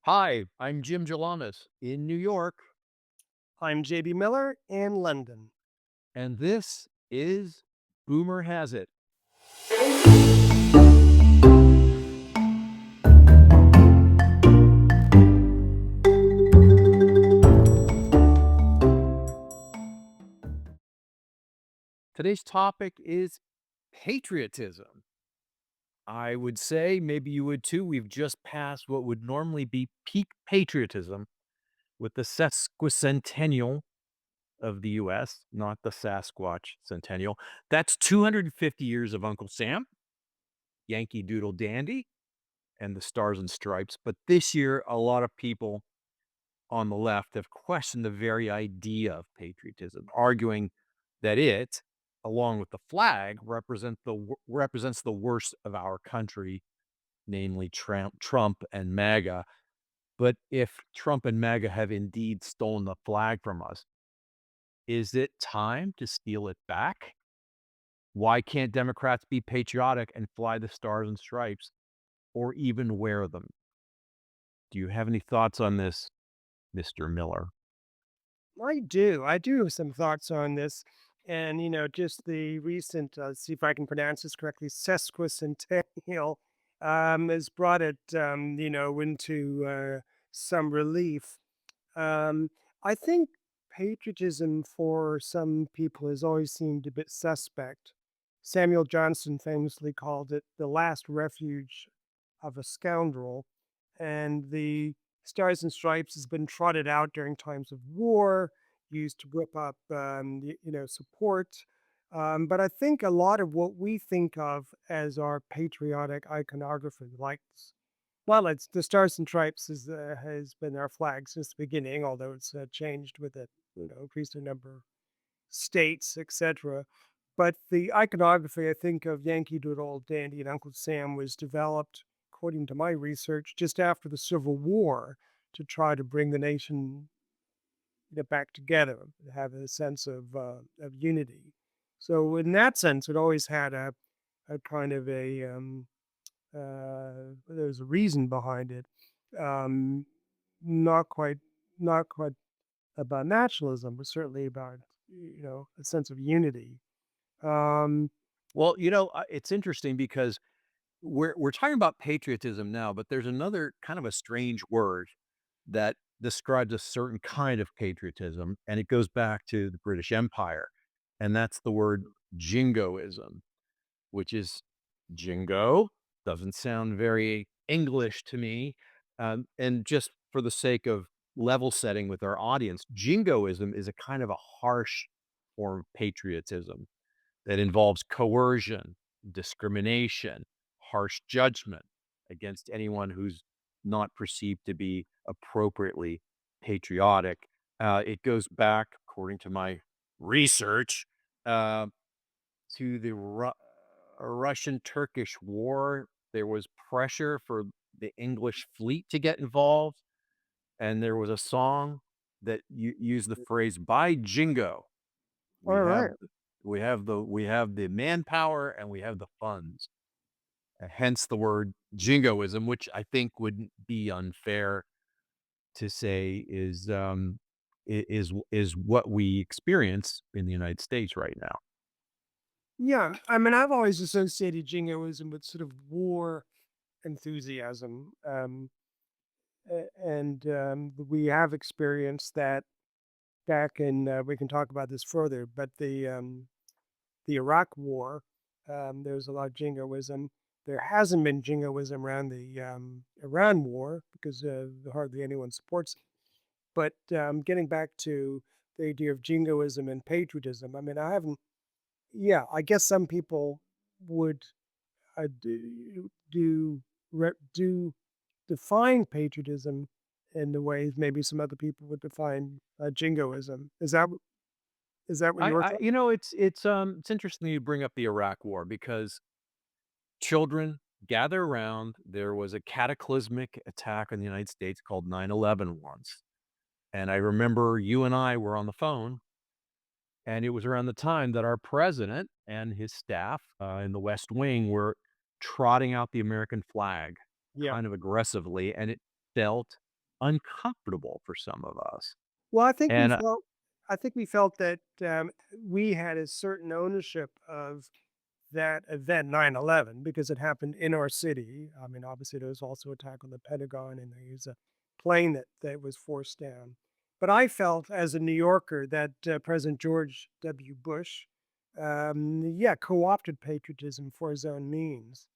Hi, I'm Jim Jalanis in New York, I'm JB Miller in London. and this is Boomer Has It. Today's topic is patriotism. I would say, maybe you would too, we've just passed what would normally be peak patriotism with the sesquicentennial of the US, not the Sasquatch centennial. That's 250 years of Uncle Sam, Yankee Doodle Dandy, and the Stars and Stripes. But this year, a lot of people on the left have questioned the very idea of patriotism, arguing that it, along with the flag, represents the worst of our country, namely Trump and MAGA. But if Trump and MAGA have indeed stolen the flag from us, is it time to steal it back? Why can't Democrats be patriotic and fly the stars and stripes or even wear them? Do you have any thoughts on this, Mr. Miller? I do. I do have some thoughts on this. And, just the recent, let's see if I can pronounce this correctly, sesquicentennial has brought it, into some relief. Um, I think patriotism for some people has always seemed a bit suspect. Samuel Johnson famously called it the last refuge of a scoundrel. And the Stars and Stripes has been trotted out during times of war, used to whip up, support. But I think a lot of what we think of as our patriotic iconography, it's the Stars and Stripes has been our flag since the beginning, although it's changed with it, increasing number of states, etc. But the iconography, I think, of Yankee Doodle Dandy and Uncle Sam was developed, according to my research, just after the Civil War to try to bring the nation back together, have a sense of unity. So in that sense, it always had a kind of there's a reason behind it. Um, not quite, not quite about nationalism, but certainly about a sense of unity. Um, Well, it's interesting because we're talking about patriotism now, but there's another kind of a strange word that describes a certain kind of patriotism, and it goes back to the British Empire, and that's the word jingoism, which is jingo, doesn't sound very English to me, and just for the sake of level setting with our audience, jingoism is a kind of a harsh form of patriotism that involves coercion, discrimination, harsh judgment against anyone who's not perceived to be appropriately patriotic. It goes back, according to my research, uh, to the Russian-Turkish War. There was pressure for the English fleet to get involved, and there was a song that used the phrase "By Jingo, we all have right. we have the manpower and we have the funds." Hence the word jingoism, which I think would be unfair to say is what we experience in the United States right now. Yeah, I mean, I've always associated jingoism with sort of war enthusiasm, and we have experienced that back in. We can talk about this further, but the Iraq War, there was a lot of jingoism. There hasn't been jingoism around the Iran war because hardly anyone supports it. But getting back to the idea of jingoism and patriotism, I mean, I haven't. Yeah, I guess some people would do define patriotism in the ways maybe some other people would define jingoism. Is that what you're talking? It's interesting you bring up the Iraq War because children gather around. There was a cataclysmic attack on the United States called 9/11 once, and I remember you and I were on the phone. And it was around the time that our president and his staff, in the West Wing were trotting out the American flag Yeah. kind of aggressively, and it felt uncomfortable for some of us. Well, And I think we felt that, we had a certain ownership of that event, 9/11, because it happened in our city. I mean, obviously, there was also attack on the Pentagon, and there was a plane that was forced down. But I felt as a New Yorker that, President George W. Bush, yeah, co-opted patriotism for his own means.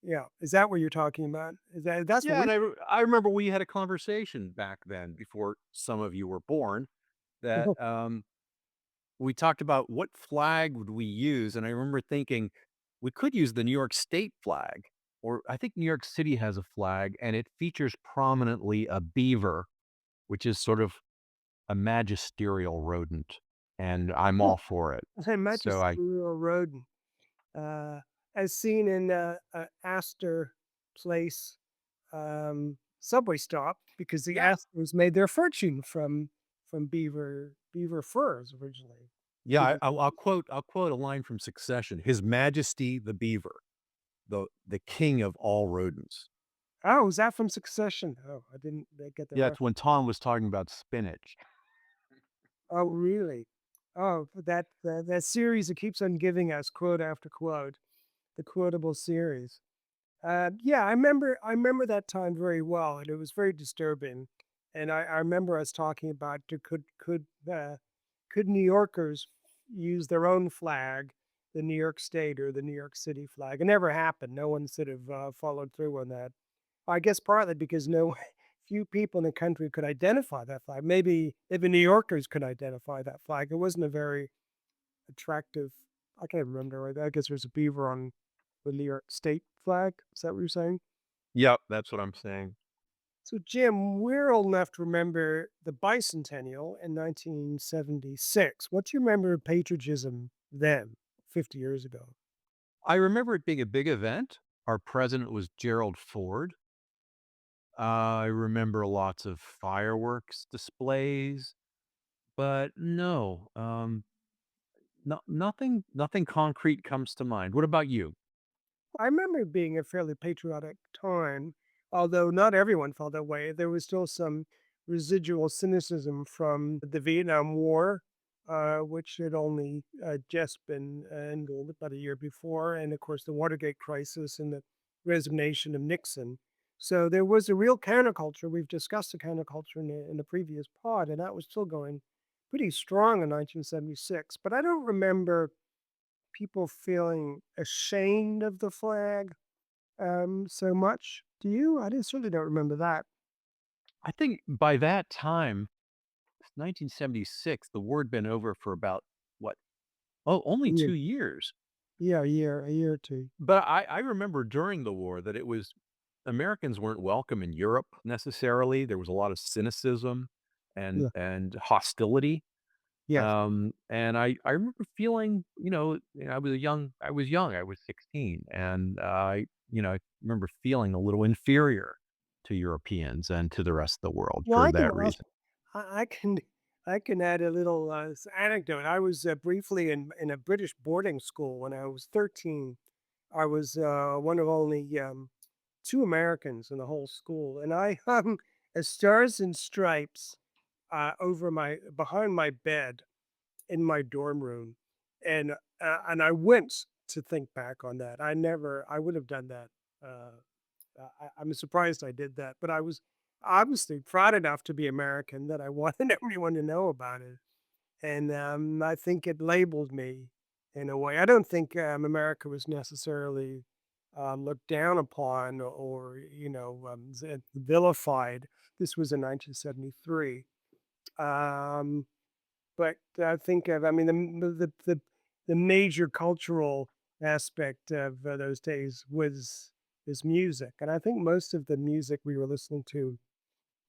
Yeah. Is that what you're talking about? That's what yeah, we and I remember we had a conversation back then before some of you were born that we talked about what flag would we use, and I remember thinking we could use the New York State flag, or I think New York City has a flag, and it features prominently a beaver, which is sort of a magisterial rodent, and I'm all for it. So I magisterial rodent. uh, as seen in Astor Place subway stop, because the yeah, Astors made their fortune from beaver furs originally. yeah, Beaver. I'll quote a line from Succession: "His Majesty the Beaver, the king of all rodents." Oh, is that from Succession? Oh, I didn't get that Yeah, it's reference. when Tom was talking about spinach. Oh, really? Oh, that series that keeps on giving us quote after quote, the quotable series. Yeah, I remember that time very well, and it was very disturbing. And I remember us talking about could New Yorkers use their own flag, the New York State or the New York City flag? It never happened. No one sort of followed through on that. I guess partly because no few people in the country could identify that flag. Maybe even New Yorkers could identify that flag. It wasn't a very attractive. I can't remember. I guess there's a beaver on the New York State flag. Is that what you're saying? Yep, that's what I'm saying. So, Jim, we're old enough to remember the bicentennial in 1976. What do you remember of patriotism then, 50 years ago? I remember it being a big event. Our president was Gerald Ford. I remember lots of fireworks displays, but no, nothing concrete comes to mind. What about you? I remember it being a fairly patriotic time, although not everyone felt that way. There was still some residual cynicism from the Vietnam War, which had only just been ended about a year before, and of course the Watergate crisis and the resignation of Nixon. So there was a real counterculture. We've discussed the counterculture in the previous pod, and that was still going pretty strong in 1976. But I don't remember people feeling ashamed of the flag, so much. Do you? I didn't certainly don't remember that. I think by that time, 1976, the war had been over for about what? Oh, only Yeah, 2 years. yeah, a year or 2. But I remember during the war that it was Americans weren't welcome in Europe necessarily. There was a lot of cynicism and Yeah. hostility. Yes. And I remember feeling, I was 16, and I remember feeling a little inferior to Europeans and to the rest of the world Well, for I can that also reason. I can I can add a little, anecdote. I was, briefly in a British boarding school when I was 13. I was, one of only, 2 Americans in the whole school, and I hung a Stars and Stripes, over my behind my bed in my dorm room, and I winced to think back on that. I would have done that. I'm surprised I did that, but I was obviously proud enough to be American that I wanted everyone to know about it, and I think it labeled me in a way. I don't think America was necessarily looked down upon or vilified. This was in 1973. Um, but I think of I mean, the major cultural aspect of, those days was music, and I think most of the music we were listening to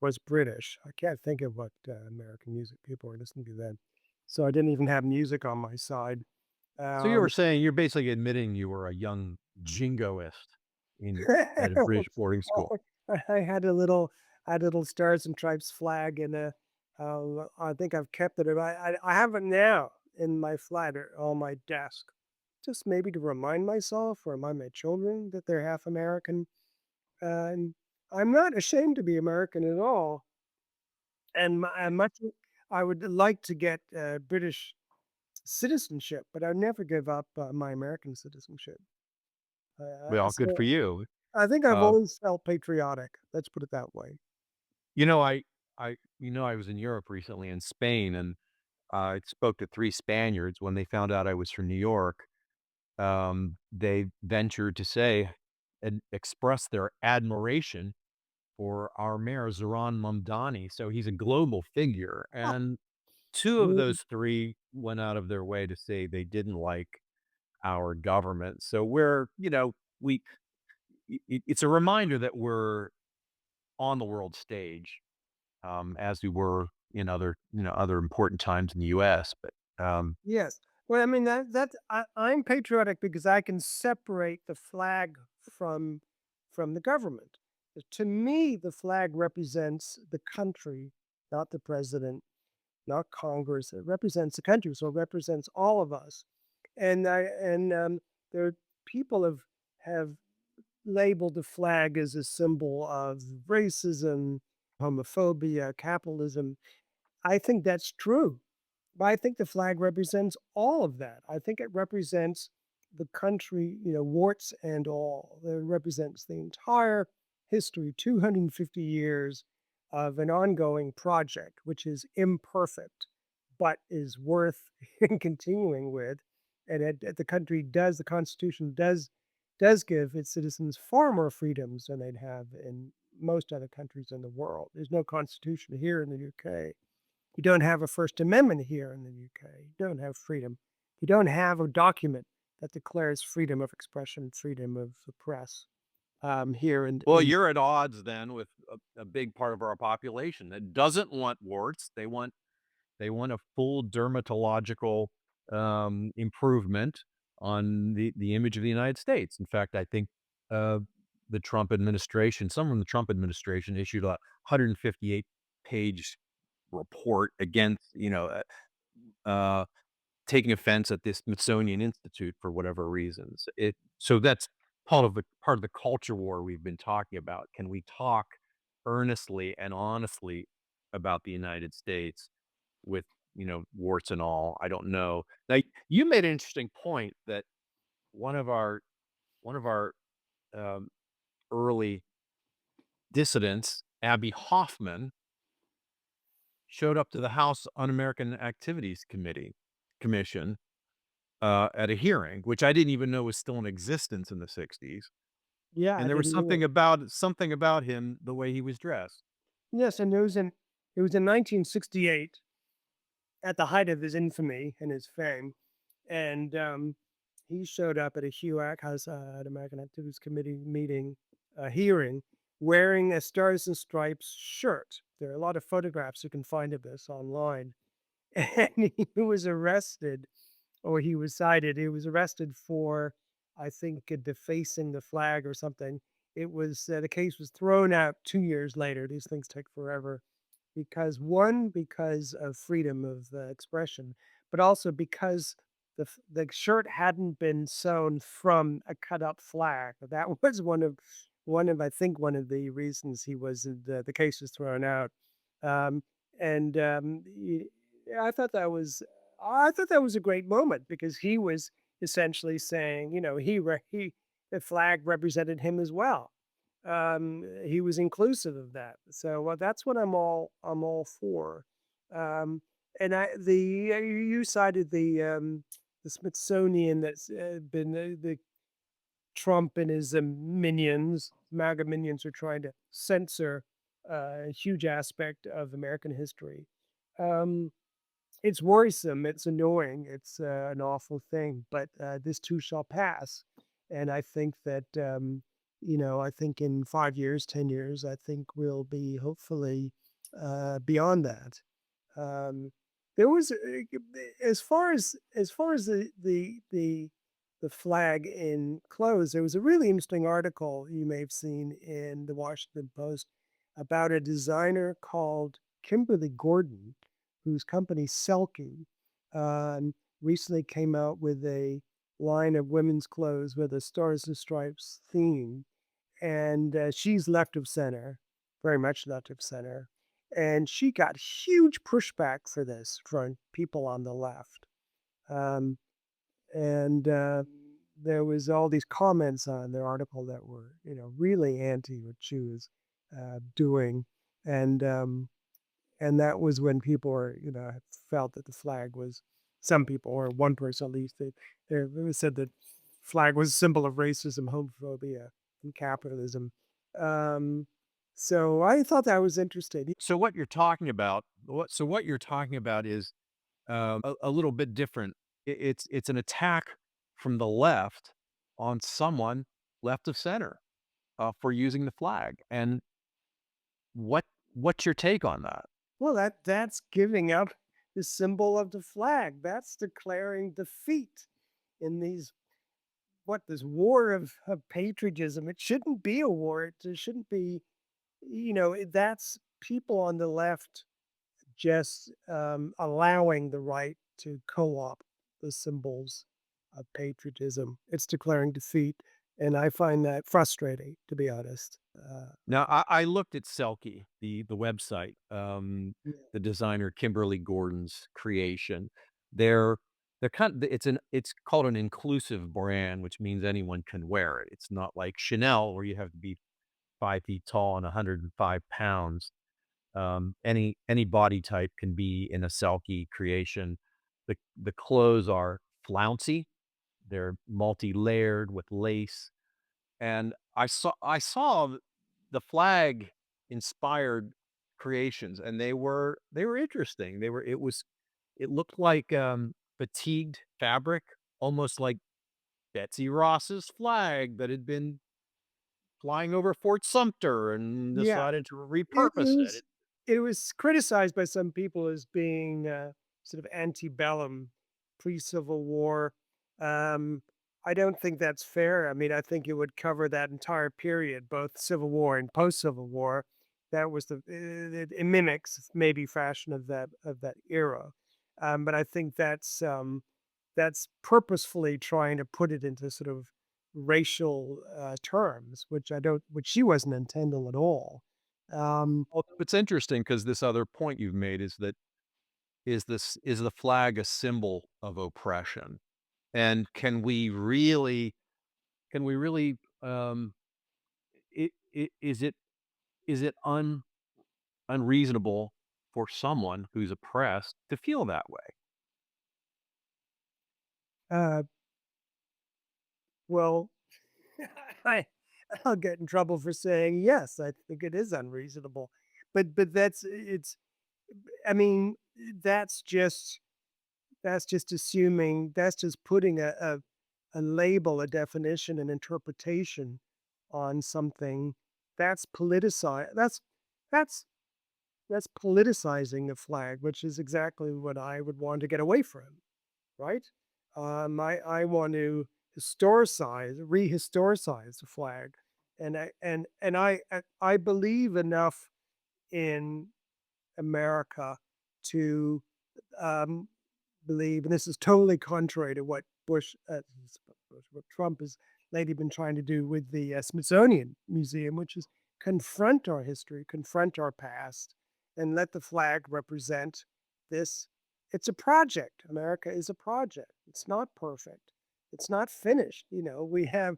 was British. I can't think of what, American music people were listening to then. So I didn't even have music on my side. So you were Um saying you're basically admitting you were a young jingoist in at a British boarding school. I had a little Stars and Stripes flag, and I think I've kept it. I have it now in my flat or on my desk, just maybe to remind myself or remind my children that they're half American. And I'm not ashamed to be American at all. and much I would like to get British citizenship, but I'd never give up my American citizenship. Well, good for So you. I think I've Uh, always felt patriotic. Let's put it that way. you know, I was in Europe recently in Spain, and I spoke to 3 Spaniards when they found out I was from New York. They ventured to say and express their admiration for our mayor, Zoran Mamdani. So he's a global figure, Oh, and 2 of really? those 3 went out of their way to say they didn't like our government. So we're, we it's a reminder that we're on the world stage, as we were in other, other important times in the US, but, Yes. Well, I mean I'm patriotic because I can separate the flag from the government. To me, the flag represents the country, not the president, not Congress. It represents the country, so it represents all of us. And there people have labeled the flag as a symbol of racism, homophobia, capitalism. I think that's true. But I think the flag represents all of that. I think it represents the country, warts and all. It represents the entire history, 250 years of an ongoing project, which is imperfect, but is worth continuing with. And the Constitution does give its citizens far more freedoms than they'd have in most other countries in the world. There's no constitution here in the UK. You don't have a First Amendment here in the UK. You don't have freedom. You don't have a document that declares freedom of expression, freedom of the press here well, in you're at odds then with a big part of our population that doesn't want warts. They want a full dermatological, improvement on the image of the United States. In fact, I think, uh, the Trump administration someone from the Trump administration issued a 158-page report against, uh, taking offense at the Smithsonian Institute for whatever reasons. So that's part of the culture war we've been talking about. Can we talk earnestly and honestly about the United States with, warts and all? I don't know. Now, you made an interesting point that one of our one of our, um, early dissidents, Abby Hoffman, showed up to the House Un-American Activities Commission, at a hearing, which I didn't even know was still in existence in the '60s, yeah, I and there was didn't know. something about him, the way he was dressed. Yes, and it was in 1968 at the height of his infamy and his fame, and he showed up at a HUAC House American Activities Committee meeting, hearing, wearing a Stars and Stripes shirt. There are a lot of photographs you can find of this online. And he was arrested, or he was cited. He was arrested for, I think, defacing the flag or something. The case was thrown out 2 years later. These things take forever because of freedom of expression, but also because the shirt hadn't been sewn from a cut up flag. That was I think one of the reasons the case was thrown out. Um, and yeah, I thought that was a great moment because he was essentially saying, the flag represented him as well. He was inclusive of that. So, that's what I'm all for. Um, and you cited the Smithsonian that's been the Trump and his minions, MAGA minions, are trying to censor a huge aspect of American history. Um, it's worrisome, it's annoying, it's, an awful thing, but, this too shall pass, and I think that, I think in 5 years, 10 years, I think we'll be hopefully, beyond that. Um, there was, as far as the flag in clothes, there was a really interesting article you may have seen in the Washington Post about a designer called Kimberley Gordon, whose company Selkie recently came out with a line of women's clothes with a Stars and Stripes theme, and she's left of center, very much left of center. and she got huge pushback for this from people on the left. Um, and there was all these comments on the article that were, really anti what she was doing, and and that was when people were, felt that the flag was some people, or one person at least, they said that flag was a symbol of racism, homophobia, and capitalism. Um, so I thought that was interesting. So what you're talking about what you're talking about is, a little bit different. It's an attack from the left on someone left of center, for using the flag, and what what's your take on that? Well, that's giving up the symbol of the flag. That's declaring defeat in these this war of patriotism. It shouldn't be a war. It shouldn't be, that's people on the left just allowing the right to co-opt the symbols of patriotism. It's declaring defeat, and I find that frustrating, to be honest. Now, I looked at Selkie, the website, Yeah, the designer Kimberley Gordon's creation. They're they're kind of it's called an inclusive brand, which means anyone can wear it. It's not like Chanel where you have to be 5 feet tall and 105 pounds. Any body type can be in a Selkie creation. The clothes are flouncy. They're multi-layered with lace. And I saw the flag inspired creations, and they were interesting. It looked like, fatigued fabric, almost like Betsy Ross's flag that had been flying over Fort Sumter and yeah. decided to It repurpose it. was it was criticized by some people as being, sort of antebellum, pre-Civil War. Um, I don't think that's fair. I mean, I think it would cover that entire period, both Civil War and post-Civil War. That was it mimics maybe fashion of that era. But I think that's purposefully trying to put it into sort of racial, terms, which she wasn't intending at all. Um, Well, it's interesting because this other point you've made is that is the flag a symbol of oppression? And can we really, is it unreasonable for someone who's oppressed to feel that way? uh, well, I I'll get in trouble for saying, "Yes, I think it is unreasonable." But I mean, that's just assuming that's just putting a label, a definition, an interpretation on something that's that's that's politicizing the flag, which is exactly what I would want to get away from, right? I want to rehistoricize the flag, and I believe enough in America to um, believe, and this is totally contrary to what what Trump has lately been trying to do with the Smithsonian Museum, which is confront our history, confront our past, and let the flag represent this. It's a project. America is a project. It's not perfect. It's not finished. We've had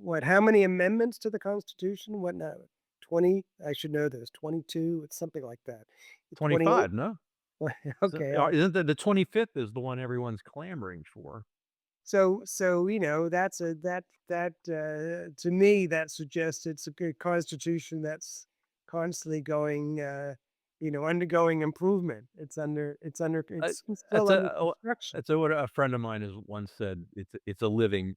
what? How many amendments to the Constitution? What now? 20? I should know this. 22. It's something like that. 28. 25, no? Okay. Isn't the 25th is the one everyone's clamoring for? So that's to me that suggests it's a good constitution that's constantly going, undergoing improvement. Uh, It's still that's under a oh, construction. that's what a friend of mine has once said. It's a living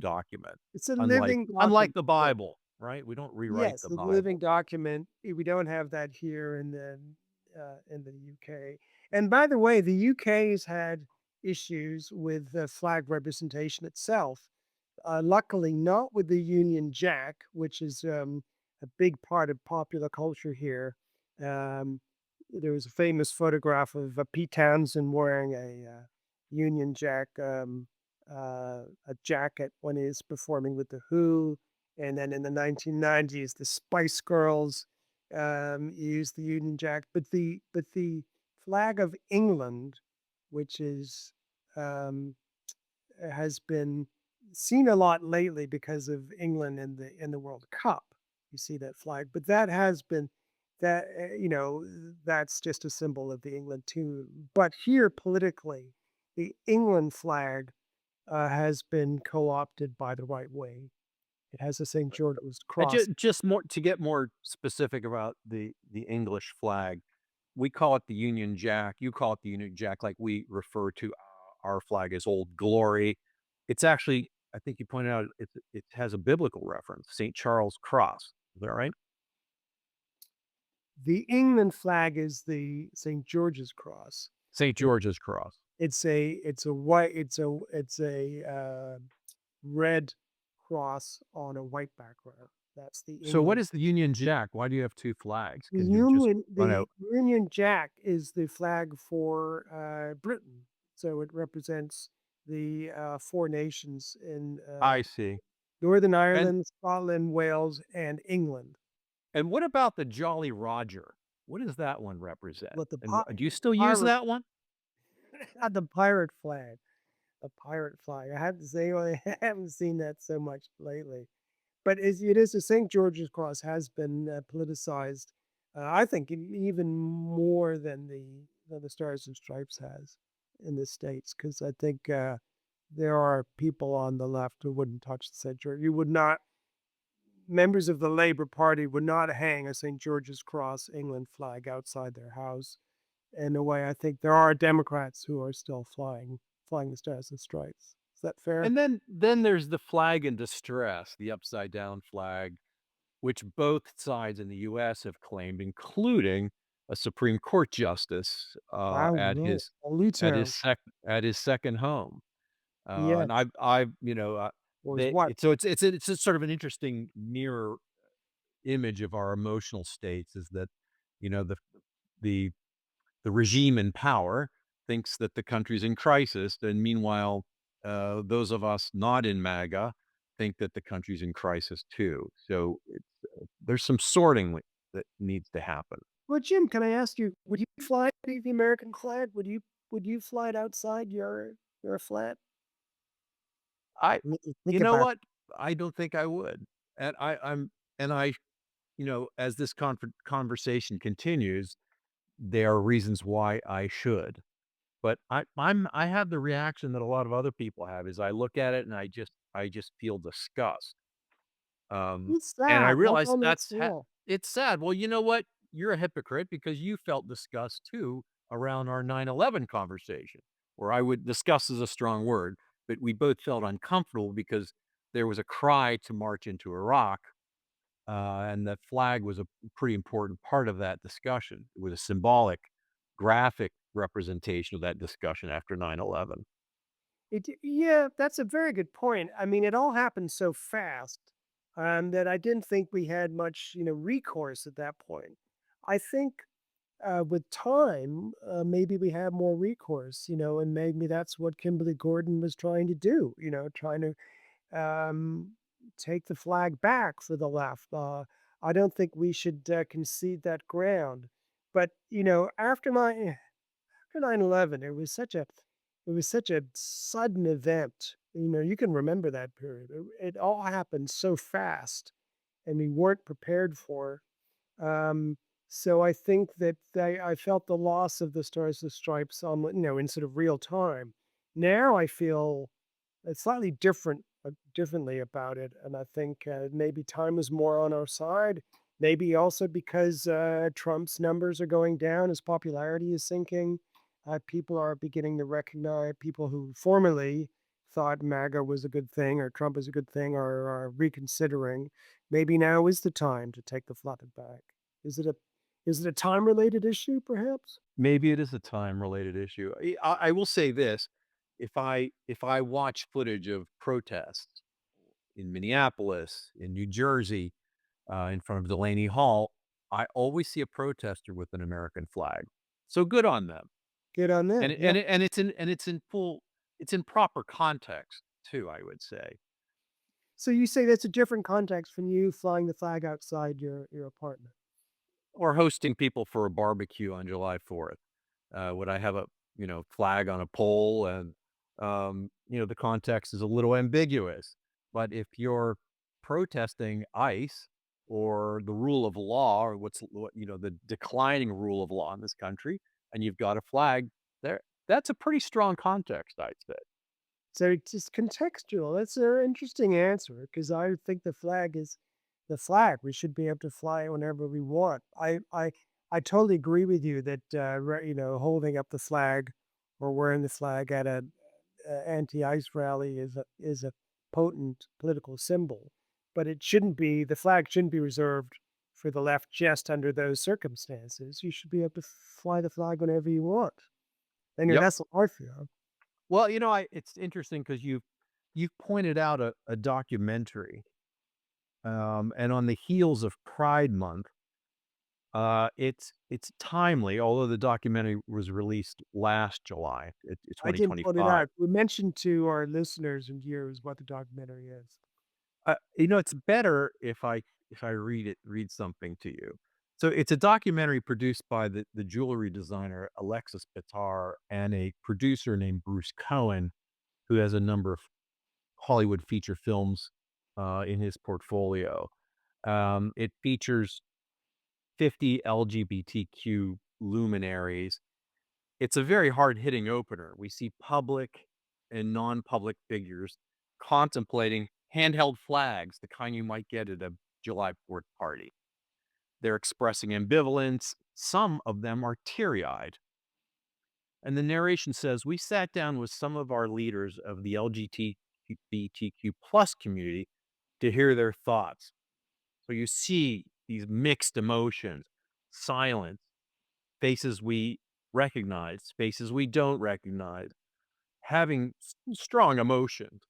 document, It's a unlike living unlike document. the Bible, right? We don't rewrite Yes, the a living Bible. document. We don't have that here in the UK. And by the way, the UK has had issues with the flag representation itself. Luckily, not with the Union Jack, which is a big part of popular culture here. Um, there was a famous photograph of Pete Townsend wearing a Union Jack a jacket when he's performing with the Who, and then in the 1990s, the Spice Girls. use the Union Jack, but the flag of England, which is um, has been seen a lot lately because of England in the World Cup. You see that flag, but that has been that that's just a symbol of the England too. But here politically, the England flag has been co-opted by the right wing. It has a St. George's cross. Just more to get more specific about the English flag, we call it the Union Jack, you call it the Union Jack, like we refer to our flag as Old Glory. It's actually, I think you pointed out, it has a biblical reference, St. Charles Cross. Is that right? The England flag is the St. George's cross. St. It, George's Cross. it's a white it's a red cross on a white background. That's the So what England. is the Union Jack? Why do you have 2 flags? The Can you just Union run the out? Union Jack is the flag for Britain, so it represents the four nations in I see. Northern And Ireland, Scotland, Wales, and England. and what about the Jolly Roger? What does that one represent? But the And do you the still use pirate that one? the pirate flag. A pirate flag. I have to say, I haven't seen that so much lately. But it is the St. George's Cross has been politicized. I think even more than the Stars and Stripes has in the states, because I think there are people on the left who wouldn't touch the St. George. You would not. Members of the Labour Party would not hang a St. George's Cross England flag outside their house. In a way, I think there are Democrats who are still flying the Stars and Stripes. Is that fair? And then there's the flag in distress, the upside down flag, which both sides in the US have claimed, including a Supreme Court justice, Wow, no, Alito. at his second home. And Yes, I've, was they what? it's so it's a sort of an interesting mirror image of our emotional states is that, you know, the the regime in power thinks that the country's in crisis, and meanwhile, those of us not in MAGA think that the country's in crisis too. So there's some sorting that needs to happen. Well, Jim, can I ask you, would you fly the American flag? Would you fly it outside your flat? I, Think you know about what? I don't think I would, and and I, as this conversation continues, there are reasons why I should. But I have the reaction that a lot of other people have is I look at it and I just feel disgust. it's And I sad. How realize come that's real? it's sad. Well, you know what? You're a hypocrite because you felt disgust too around our 9/11 conversation, where I would disgust is a strong word, but we both felt uncomfortable because there was a cry to march into Iraq, and the flag was a pretty important part of that discussion. It was a symbolic, graphic representation of that discussion after 9/11. Yeah, that's a very good point. I mean, it all happened so fast that I didn't think we had much, recourse at that point. I think with time, maybe we have more recourse, and maybe that's what Kimberley Gordon was trying to do, trying to um, take the flag back for the left. I don't think we should concede that ground. But after 9/11, it was such a sudden event. You can remember that period. It all happened so fast, and we weren't prepared for. So I think that I felt the loss of the Stars and Stripes on, in sort of real time. Now I feel it's slightly differently about it, and I think maybe time is more on our side. Maybe also because Trump's numbers are going down, his popularity is sinking. People are beginning to recognize people who formerly thought MAGA was a good thing or Trump is a good thing are reconsidering. Maybe now is the time to take the flag back. Is it a is it a time related issue, perhaps? Maybe it is a time-related issue. I will say this, if I watch footage of protests in Minneapolis, in New Jersey, in front of Delaney Hall, I always see a protester with an American flag. So good on them. Good on And them. it Yeah. and it and it's in proper context too, I would say. So you say that's a different context from you flying the flag outside your apartment. or hosting people for a barbecue on July 4th. Would I have a, flag on a pole? And, the context is a little ambiguous. But if you're protesting ICE or the rule of law, or the declining rule of law in this country, and you've got a flag there, that's a pretty strong context, I'd say. So it's just contextual. That's an interesting answer because I think the flag is the flag. We should be able to fly it whenever we want. I totally agree with you that holding up the flag or wearing the flag at a anti-ICE rally is a potent political symbol, but it shouldn't be. The flag shouldn't be reserved for the left just under those circumstances. You should be able to fly the flag whenever you want. Anyway, Yep. that's what I feel. Well, it's interesting because you've pointed out a documentary, and on the heels of Pride Month, it's timely, although the documentary was released last July, I didn't put it 2025. out. We mentioned to our listeners and viewers what the documentary is. It's better if I read something to you. So it's a documentary produced by the jewelry designer Alexis Bitar and a producer named Bruce Cohen, who has a number of Hollywood feature films in his portfolio. It features 50 LGBTQ luminaries. It's a very hard-hitting opener. We see public and non-public figures contemplating handheld flags, the kind you might get at a July 4th party. They're expressing ambivalence. Some of them are teary-eyed. And the narration says, "We sat down with some of our leaders of the LGBTQ plus community to hear their thoughts." So you see these mixed emotions, silence, faces we recognize, faces we don't recognize, having strong emotions.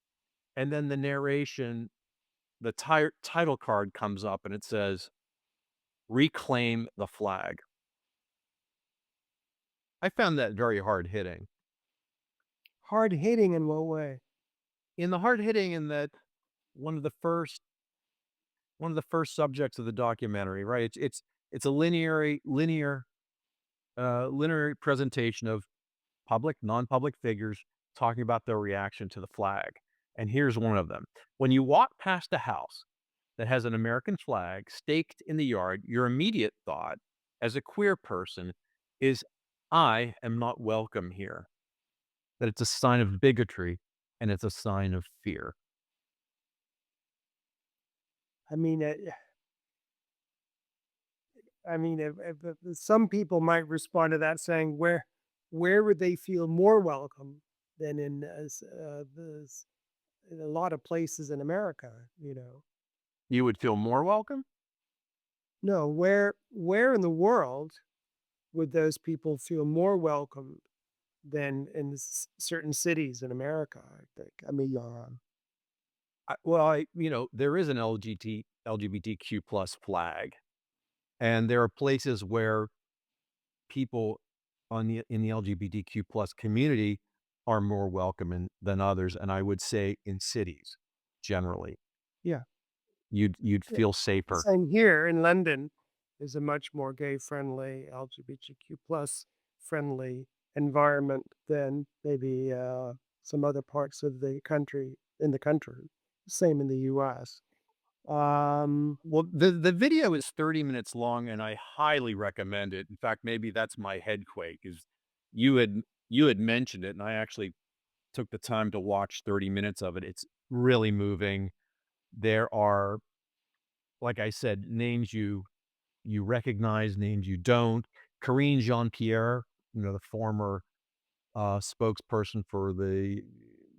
And then the narration, the title card comes up and it says, "Reclaim the flag." I found that very hard hitting. Hard hitting in what way? In the hard hitting, in that one of the first one of the first subjects of the documentary, right? It's a linear presentation of public, non-public figures talking about their reaction to the flag. And here's one of them. When you walk past a house that has an American flag staked in the yard, your immediate thought as a queer person is, "I am not welcome here." That it's a sign of bigotry and it's a sign of fear. I mean, if some people might respond to that saying, where would they feel more welcome than in a lot of places in America? You would feel more welcome? No, where in the world would those people feel more welcome than in certain cities in America? I think. I mean, There is an LGBTQ plus flag, and there are places where people in the LGBTQ plus community are more welcoming than others, and I would say in cities, generally, yeah. you'd Yeah. feel safer. Same here in London is a much more gay friendly, LGBTQ plus friendly environment than maybe some other parts of the country in the country. Same in the US. Well, the video is 30 minutes long, and I highly recommend it. In fact, maybe that's my head quake, is you had mentioned it, and I actually took the time to watch 30 minutes of it. It's really moving. There are, like I said, names you recognize, names you don't. Karine Jean-Pierre, the former, spokesperson for the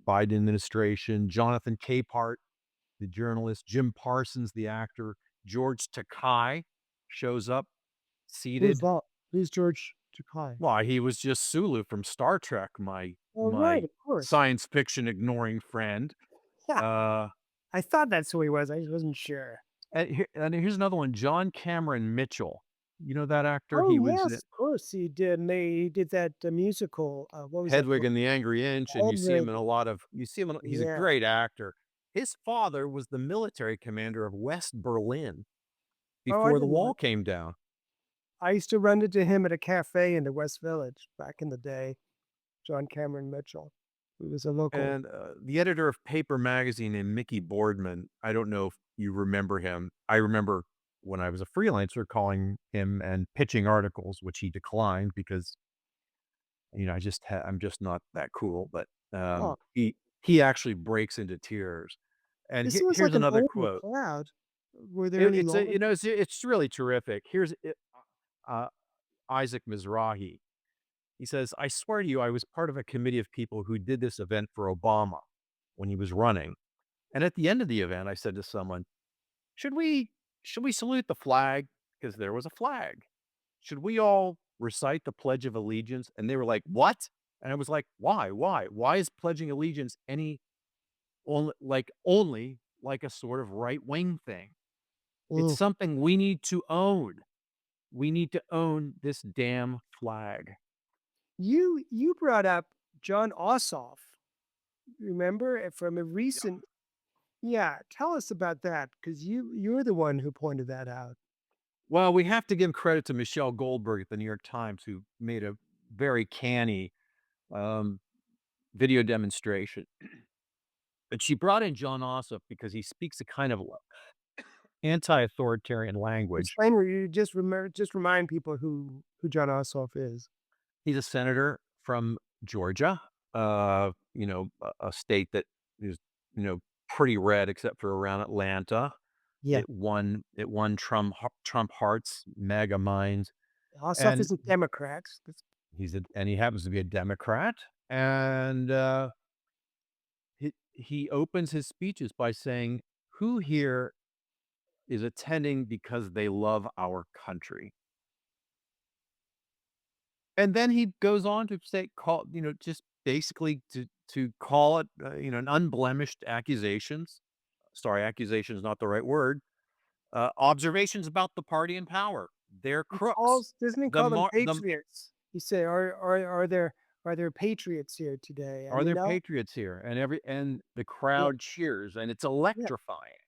Biden administration, Jonathan Capehart, the journalist, Jim Parsons, the actor, George Takei shows up who's seated. that? Who's George Takei? Why, he was just Sulu from Star Trek, Oh, right, my of course. science fiction ignoring friend. Yeah, Uh, I thought that's who he was. I just wasn't sure. and here's another one, John Cameron Mitchell. You know that actor? Oh He was yes, of course he did that musical. What was that? Hedwig and the Angry Inch, and Hedwig. you see him in, he's a Yeah. great actor. His father was the military commander of West Berlin Oh, I before the didn't know wall that. came down. I used to run into him at a cafe in the West Village back in the day, John Cameron Mitchell, who was a local. And, the editor of Paper Magazine named Mickey Boardman, I don't know if you remember him. I remember when I was a freelancer calling him and pitching articles, which he declined because, I'm just not that cool, but, Oh, he actually breaks into tears. And this was here's like an another older quote. crowd. Were there any It's a longer? it's really terrific. Here's it uh, Isaac Mizrahi. He says, "I swear to you, I was part of a committee of people who did this event for Obama when he was running. And at the end of the event, I said to someone, should we salute the flag? Because there was a flag. Should we all recite the Pledge of Allegiance?" And they were like, "What?" And I was like, "Why? Why? Why is pledging allegiance only like a sort of right wing thing? It's Mm. something we need to own. We need to own this damn flag." You brought up John Ossoff, remember, from a recent. Yeah, tell us about that because you're the one who pointed that out. Well, we have to give credit to Michelle Goldberg at the New York Times, who made a very canny um, video demonstration. But she brought in John Ossoff because he speaks a kind of anti-authoritarian language. Explain where you just remind people who John Ossoff is. He's a senator from Georgia, a state that is, you know, pretty red except for around Atlanta. Yeah. It won Trump hearts, MAGA minds, Ossoff and is a Democrat. he happens to be a Democrat, and he opens his speeches by saying, "Who here is attending because they love our country?" And then he goes on to say, just basically to call it, an unblemished accusations. Sorry, accusation is not the right word. Observations about the party in power. They're He crooks. calls doesn't he The call them mar the patriots? He said, "Are there patriots here today?" Are there patriots here? And the Yeah, crowd cheers, and it's yeah, electrifying.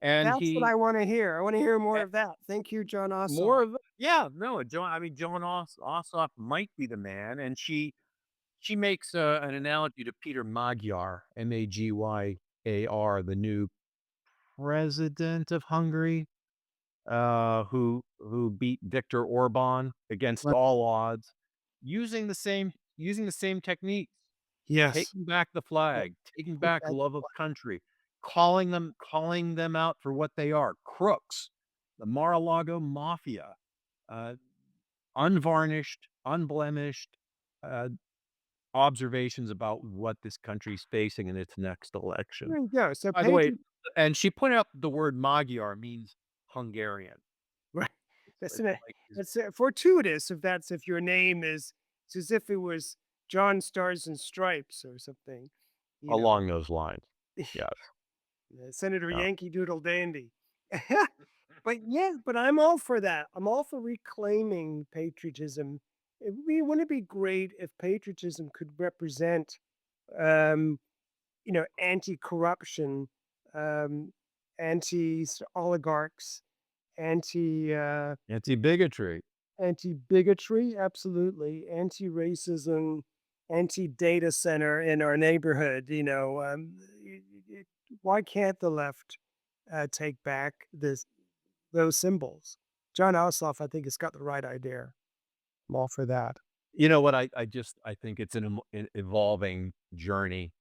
And that's what I wanna hear. I wanna hear more eh, of that. Thank you, John Ossoff. more of yeah, no, Joan Ossoff might be the man, and she makes, an analogy to Peter Magyar, Magyar, the new president of Hungary, who beat Viktor Orban against Right. all odds, using the same techniques, Yes. taking back the Yeah, flag, taking take back back love of country, calling them out for what they are, crooks, the Mar-a-Lago mafia, uh, unvarnished, unblemished, uh, observations about what this country's facing in its next election. there you go. So By the way, patri and she pointed out the word Magyar means Hungarian. right. It's like That's, fortuitous if your name is it's as if it was John Stars and Stripes or something, you know, along those lines. Yes. Senator Yeah. Yankee Doodle Dandy. But yeah, but I'm all for that. I'm all for reclaiming patriotism. Wouldn't it be great if patriotism could represent, um, anti-corruption, um, anti-oligarchs, anti uh, Anti-bigotry. anti-bigotry, absolutely, anti-racism, anti-data center in our neighborhood. Why can't the left take back those symbols? John Ossoff, I think, has got the right idea. I'm all for that. You know what? I think it's an evolving journey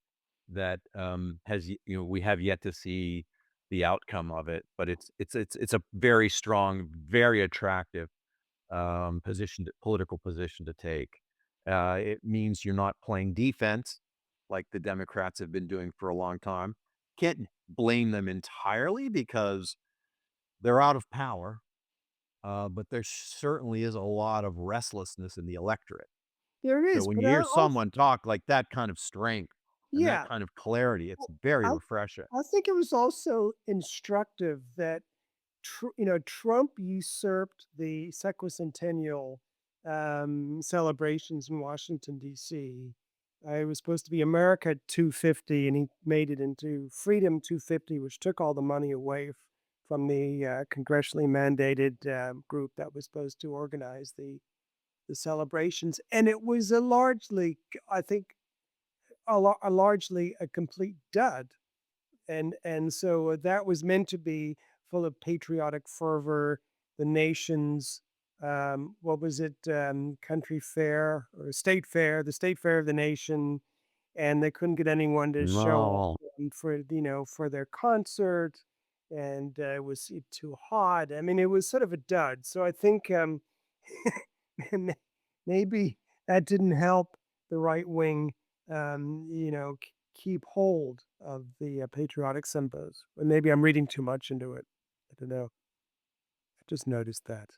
that, we have yet to see the outcome of it, but it's a very strong, very attractive, political position to take. It means you're not playing defense like the Democrats have been doing for a long time. Can't blame them entirely because they're out of power, but there certainly is a lot of restlessness in the electorate. There So is, when but you hear I also someone talk like that kind of strength and that yeah, kind of clarity, it's well, very I refreshing. I think it was also instructive that Trump usurped the sesquicentennial celebrations in Washington, D.C. It was supposed to be America 250, and he made it into Freedom 250, which took all the money away from the congressionally mandated group that was supposed to organize the celebrations, and it was a largely, I think, a largely a complete dud. And so that was meant to be full of patriotic fervor. The nation's what was it, country fair or state fair, the state fair of the nation, and they couldn't get anyone to show up No. for for their concert, and it was too hot. I mean, it was sort of a dud. So I think m- maybe that didn't help the right wing, keep hold of the patriotic symbols. Or maybe I'm reading too much into it. I don't know. I just noticed that.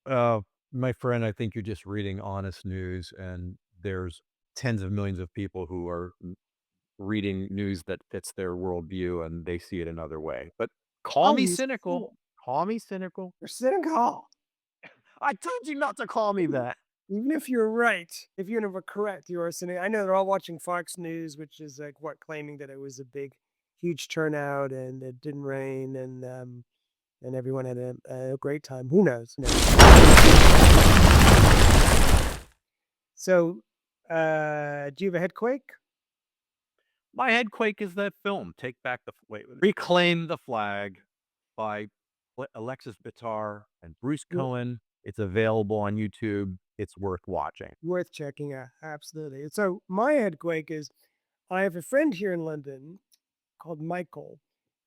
Uh, my friend, I think you're just reading honest news, and there's tens of millions of people who are reading news that fits their worldview, and they see it another way. But call Oh, me you see cynical. it. Call me cynical. You're sitting hall. I told you not to call me that. Even if you're right, if you're never correct, you are sitting. I know they're all watching Fox News, which is like what claiming that it was a big, huge turnout and it didn't rain and everyone had a great time. Who knows? No. So, do you have a headquake? My headquake is that film, Take Back the Wait, Reclaim the Flag by Alexis Bitar and Bruce W- Cohen. It's available on YouTube. It's worth watching. Worth checking out. Absolutely. So, my headquake is I have a friend here in London called Michael,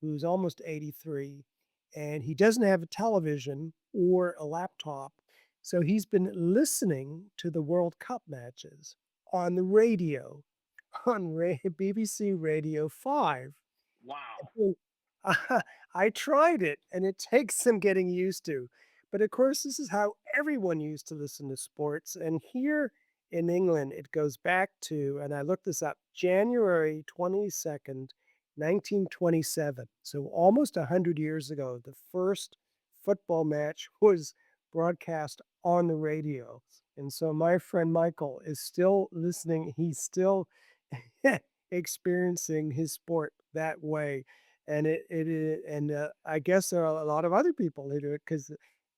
who's almost 83, and he doesn't have a television or a laptop. So he's been listening to the World Cup matches on the radio, on BBC Radio 5. Wow. Well, I tried it and it takes some getting used to. But of course, this is how everyone used to listen to sports. And here in England, it goes back to, and I looked this up, January 22nd, 1927. So almost 100 years ago, the first football match was broadcast on the radio. And so my friend Michael is still listening. He's still experiencing his sport that way. And I guess there are a lot of other people who do it because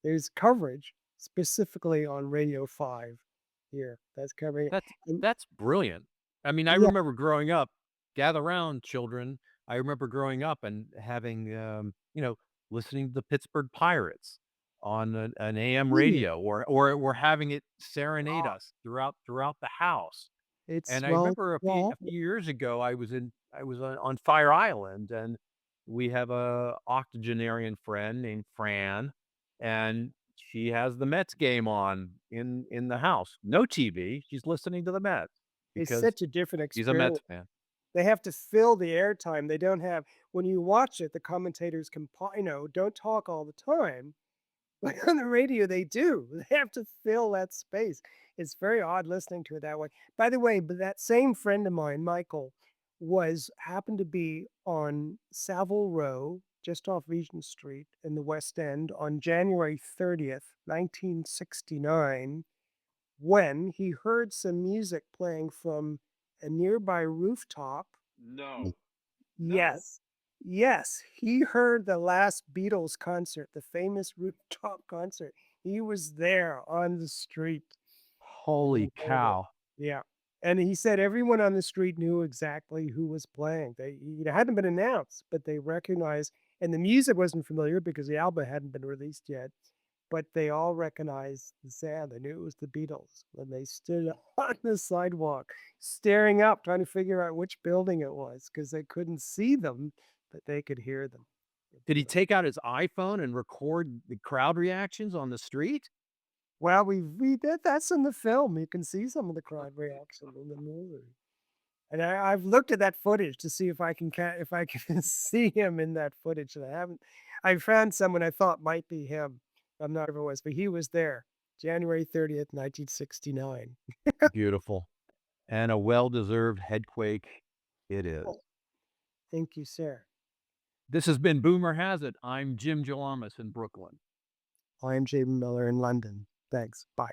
there's coverage specifically on Radio 5 here that's covering it. That's And that's brilliant. I mean, I yeah, remember growing up, gather round children. I remember growing up and having, listening to the Pittsburgh Pirates on an AM really, radio or having it serenade wow, us throughout the house. it's And I well, remember well, a few years ago, I was on Fire Island, and we have a octogenarian friend named Fran, and she has the Mets game on in the house. No TV, she's listening to the Mets it's because such a different she's a experience. Mets fan. They have to fill the airtime. They don't have when you watch it, the commentators can, don't talk all the time. Like on the radio, they do. They have to fill that space. It's very odd listening to it that way. By the way, but that same friend of mine, Michael, was happened to be on Savile Row, just off Regent Street in the West End on January 30th, 1969, when he heard some music playing from a nearby rooftop. No. No. Yes. Yes, he heard the last Beatles concert, the famous rooftop concert. He was there on the street, and Holy he heard it. cow. Yeah, and he said everyone on the street knew exactly who was playing. It hadn't been announced, but they recognized and the music wasn't familiar because the album hadn't been released yet, but they all recognized the sound. They knew it was the Beatles when they stood on the sidewalk, staring up, trying to figure out which building it was because they couldn't see them, but they could hear them. Did he take out his iPhone and record the crowd reactions on the street? Well, we did that's in the film. You can see some of the crowd reaction in the movie. And I've looked at that footage to see if I can if I can see him in that footage, and I haven't. I found someone I thought might be him. I'm not sure if it was, but he was there, January 30th, 1969. Beautiful. And a well-deserved headquake it is. Oh, thank you, sir. This has been Boomer Has It. I'm Jim Jalamas in Brooklyn. I am Jay Miller in London. Thanks. Bye.